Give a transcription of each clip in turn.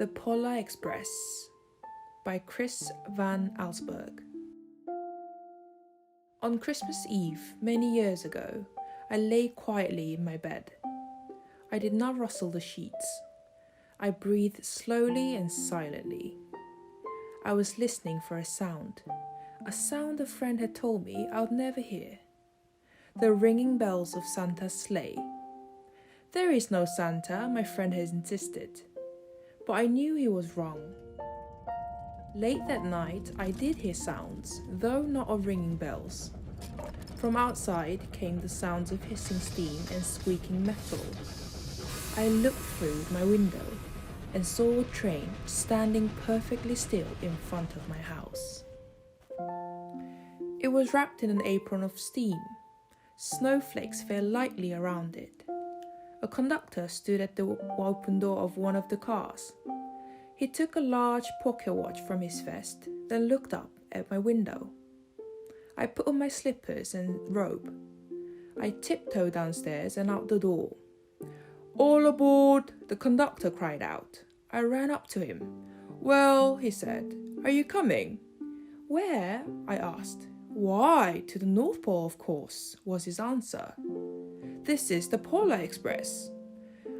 The Polar Express by Chris Van Allsburg. On Christmas Eve, many years ago, I lay quietly in my bed. I did not rustle the sheets. I breathed slowly and silently. I was listening for a sound a friend had told me I would never hear. The ringing bells of Santa's sleigh. There is no Santa, my friend had insisted, but I knew he was wrong. Late that night, I did hear sounds, though not of ringing bells. From outside came the sounds of hissing steam and squeaking metal. I looked through my window and saw a train standing perfectly still in front of my house. It was wrapped in an apron of steam. Snowflakes fell lightly around it. A conductor stood at the open door of one of the cars. He took a large pocket watch from his vest, then looked up at my window. I put on my slippers and robe. I tiptoed downstairs and out the door. "All aboard!" the conductor cried out. I ran up to him. "Well," he said, "are you coming?" "Where?" I asked. "Why, to the North Pole, of course," was his answer. "This is the Polar Express."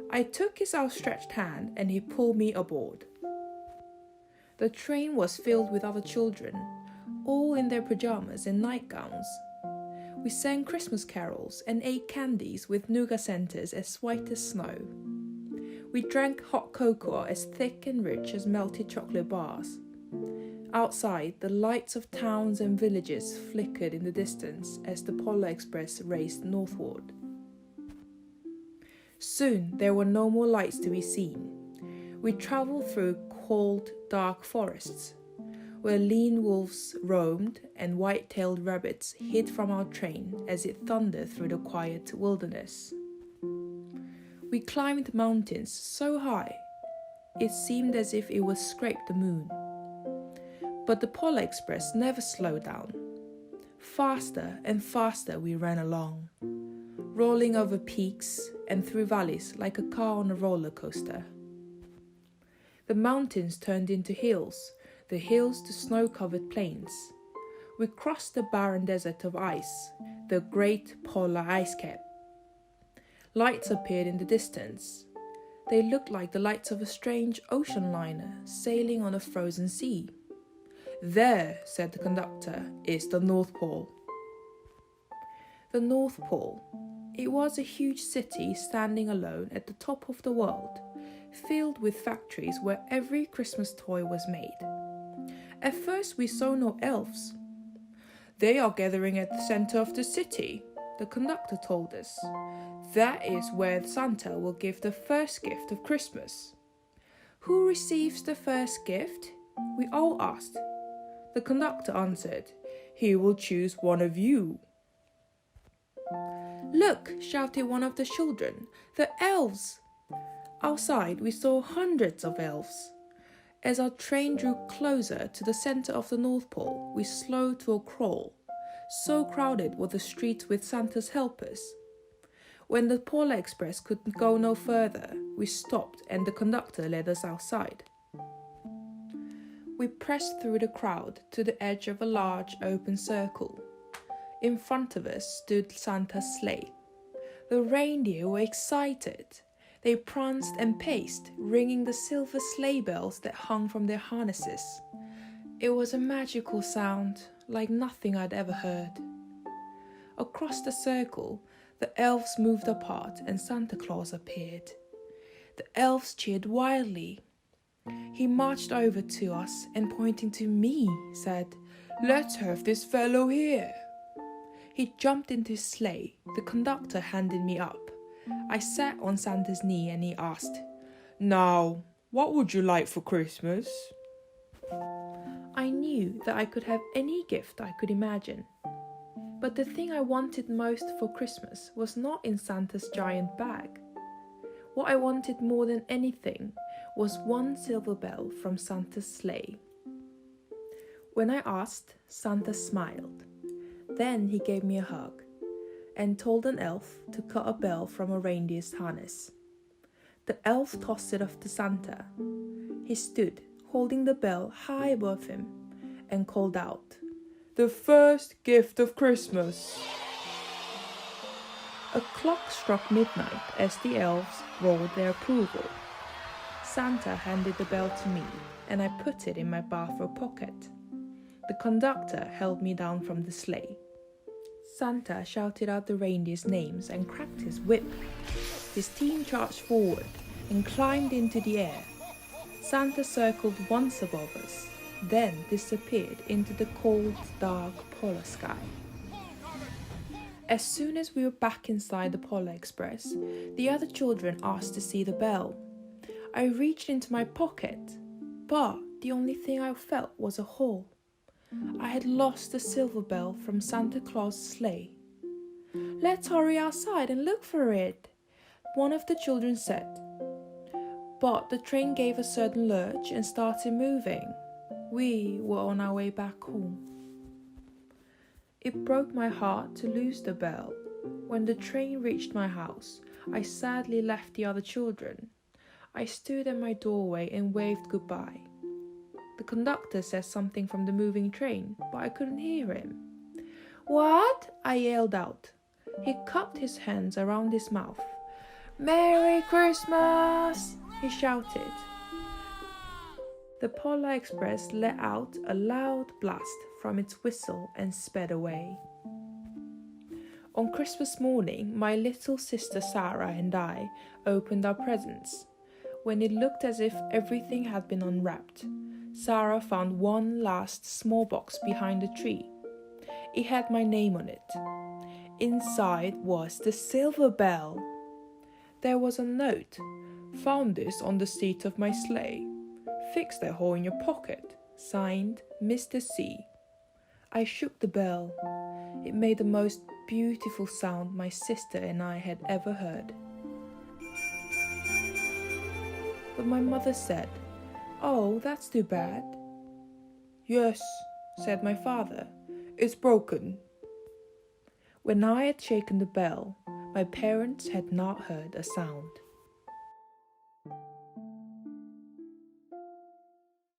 I took his outstretched hand and he pulled me aboard. The train was filled with other children, all in their pajamas and nightgowns. We sang Christmas carols and ate candies with nougat centers as white as snow. We drank hot cocoa as thick and rich as melted chocolate bars. Outside, the lights of towns and villages flickered in the distance as the Polar Express raced northward. Soon there were no more lights to be seen. We travelled through cold, dark forests, where lean wolves roamed and white-tailed rabbits hid from our train as it thundered through the quiet wilderness. We climbed mountains so high, it seemed as if it would scrape the moon. But the Polar Express never slowed down. Faster and faster we ran along, rolling over peaks and through valleys like a car on a roller coaster. The mountains turned into hills, the hills to snow-covered plains. We crossed the barren desert of ice, the great polar ice cap. Lights appeared in the distance. They looked like the lights of a strange ocean liner sailing on a frozen sea. "There," said the conductor, "is the North Pole." The North Pole. It was a huge city standing alone at the top of the world, filled with factories where every Christmas toy was made. At first we saw no elves. "They are gathering at the center of the city," the conductor told us. "That is where Santa will give the first gift of Christmas." "Who receives the first gift?" we all asked. The conductor answered, "He will choose one of you." "Look," shouted one of the children, "the elves!" Outside, we saw hundreds of elves. As our train drew closer to the center of the North Pole, we slowed to a crawl. So crowded were the streets with Santa's helpers. When the Polar Express could go no further, we stopped and the conductor led us outside. We pressed through the crowd to the edge of a large open circle. In front of us stood Santa's sleigh. The reindeer were excited. They pranced and paced, ringing the silver sleigh bells that hung from their harnesses. It was a magical sound, like nothing I'd ever heard. Across the circle, the elves moved apart and Santa Claus appeared. The elves cheered wildly. He marched over to us and, pointing to me, said, "Let's have this fellow here." He jumped into his sleigh. The conductor handed me up. I sat on Santa's knee and he asked, "Now, what would you like for Christmas?" I knew that I could have any gift I could imagine. But the thing I wanted most for Christmas was not in Santa's giant bag. What I wanted more than anything was one silver bell from Santa's sleigh. When I asked, Santa smiled. Then he gave me a hug and told an elf to cut a bell from a reindeer's harness. The elf tossed it off to Santa. He stood, holding the bell high above him, and called out, "The first gift of Christmas!" A clock struck midnight as the elves roared their approval. Santa handed the bell to me, and I put it in my bathrobe pocket. The conductor held me down from the sleigh. Santa shouted out the reindeers' names and cracked his whip. His team charged forward and climbed into the air. Santa circled once above us, then disappeared into the cold, dark polar sky. As soon as we were back inside the Polar Express, the other children asked to see the bell. I reached into my pocket, but the only thing I felt was a hole. I had lost the silver bell from Santa Claus's sleigh. "Let's hurry outside and look for it," one of the children said. But the train gave a sudden lurch and started moving. We were on our way back home. It broke my heart to lose the bell. When the train reached my house, I sadly left the other children. I stood at my doorway and waved goodbye. The conductor said something from the moving train, but I couldn't hear him. "What?" I yelled out. He cupped his hands around his mouth. "Merry Christmas!" he shouted. The Polar Express let out a loud blast from its whistle and sped away. On Christmas morning, my little sister Sarah and I opened our presents. When it looked as if everything had been unwrapped, Sarah found one last small box behind a tree. It had my name on it. Inside was the silver bell. There was a note. "Found this on the seat of my sleigh. Fix that hole in your pocket. Signed, Mr. C." I shook the bell. It made the most beautiful sound my sister and I had ever heard. But my mother said, "Oh, that's too bad." "Yes," said my father, "it's broken." When I had shaken the bell, my parents had not heard a sound.